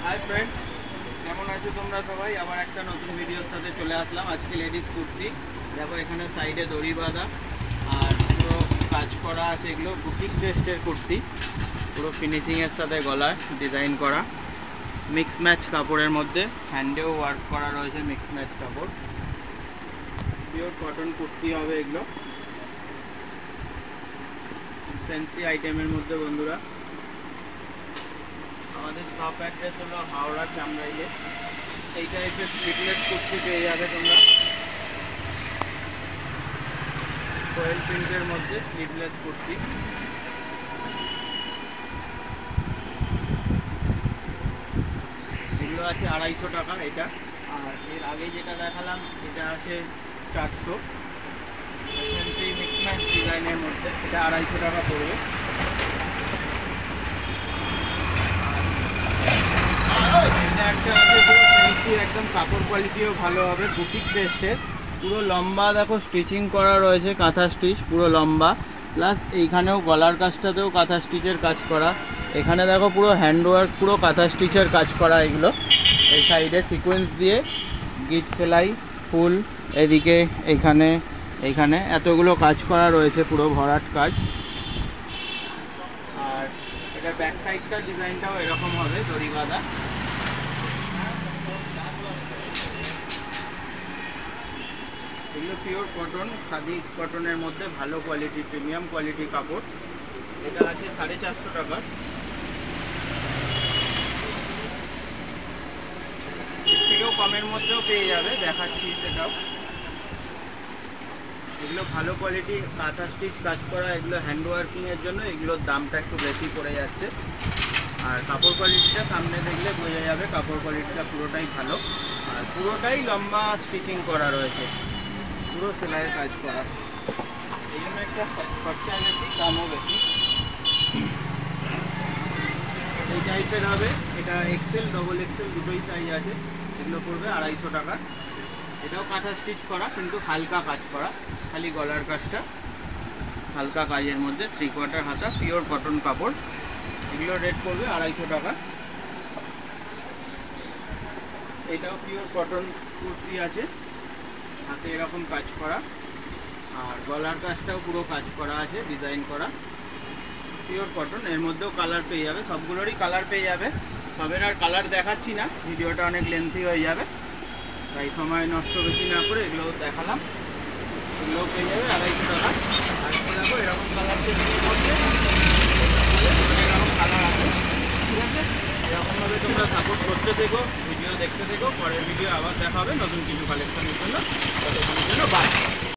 Hi friends, কেমন আছো তোমরা সবাই? আবার একটা নতুন ভিডিওর সাথে চলে আসলাম। আজকে লেডিস কুর্তি দেখো, এখানে সাইডে দড়ি বাঁধা আর পুরো কাজ করা আছে। এগুলো বুটিক টেস্টের কুর্তি, পুরো ফিনিশিংয়ের সাথে গলায় ডিজাইন করা, মিক্স ম্যাচ কাপড়ের মধ্যে, হ্যান্ডেও ওয়ার্ক করা রয়েছে। মিক্স ম্যাচ কাপড়, পিওর কটন কুর্তি হবে এগুলো, ফ্যান্সি আইটেমের মধ্যে। বন্ধুরা, আমাদের শপ অ্যাড্রেস হলো হাওড়া চামড়াইলে। এই টাইপের স্লিভলেস কুর্তি পেয়ে যাবে তোমরা, ফয়েল প্রিন্টের মধ্যে স্লিভলেস কুর্তি। এগুলো আছে 250 টাকা এটা। আর এর আগে যেটা দেখালাম এটা আছে 400, ফ্যান্সি মিক্স ম্যাচ ডিজাইনের মধ্যে। এটা 250 টাকা পড়বে। এটা একটা আছে পুরো ফ্যান্সি, একদম কাপড় কোয়ালিটিও ভালো হবে, বুটিক টেস্টের। পুরো লম্বা দেখো স্টিচিং করা রয়েছে, কাঁথা স্টিচ পুরো লম্বা, প্লাস এইখানেও গলার কাজটাতেও কাঁথা স্টিচের কাজ করা। এখানে দেখো পুরো হ্যান্ডওয়ার্ক, পুরো কাঁথা স্টিচের কাজ করা এগুলো। এই সাইডে সিকোয়েন্স দিয়ে গিট সেলাই, ফুল, এদিকে এইখানে এইখানে এতগুলো কাজ করা রয়েছে, পুরো ভরাট কাজ। আর এটার ব্যাক সাইডটার ডিজাইনটাও এরকম হবে, দড়ি বাঁধা। এগুলো পিওর কটন, খাদি কটনের মধ্যে, ভালো কোয়ালিটি, প্রিমিয়াম কোয়ালিটি কাপড়। এটা আছে 450 টাকা। এর থেকেও কমের মধ্যেও পেয়ে যাবে, দেখাচ্ছি সেটাও। এগুলো ভালো কোয়ালিটি, কাঁথা স্টিচ কাজ করা, এগুলো হ্যান্ড ওয়ার্কিংয়ের জন্য এগুলোর দামটা একটু বেশি পড়ে যাচ্ছে। আর কাপড় কোয়ালিটিটা সামনে দেখলে বোঝা যাবে, কাপড় কোয়ালিটিটা পুরোটাই ভালো। আর পুরোটাই লম্বা স্টিচিং করা রয়েছে, পুরো সেলাইয়ের কাজ করা। এই জন্য একটা খরচা বেশি, দামও বেশি। এই টাইপের হবে। এটা এক্সেল, ডবল এক্সেল দুটোই সাইজ আছে। এগুলো পড়বে 250 টাকা। এটাও কাঁথা স্টিচ করা, কিন্তু হালকা কাজ করা, খালি গলার কাজটা হালকা কাজের মধ্যে, 3/4 হাতা, পিওর কটন কাপড়। এগুলো রেট পড়বে 250 টাকা। এটাও পিওর কটন কুর্তি আছে, হাতে এরকম কাজ করা, আর গলার কাজটাও পুরো কাজ করা আছে, ডিজাইন করা, পিওর কটন। এর মধ্যেও কালার পেয়ে যাবে, সবগুলোরই কালার পেয়ে যাবে। সবের আর কালার দেখাচ্ছি না, ভিডিওটা অনেক লেন্থি হয়ে যাবে, তাই সময় নষ্ট বেশি না করে এগুলোও দেখালাম। এগুলোও পেয়ে যাবে 250 টাকা। আর দেখো এরকম কালার মধ্যে এরকম কালার আছে, ঠিক আছে? এরকমভাবে তোমরা সাপোর্ট করতে থেকো, ভিডিও দেখতে থেকো। পরের ভিডিও আবার দেখা হবে নতুন কিছু কালেকশনের জন্য। ততক্ষণের জন্য বাই।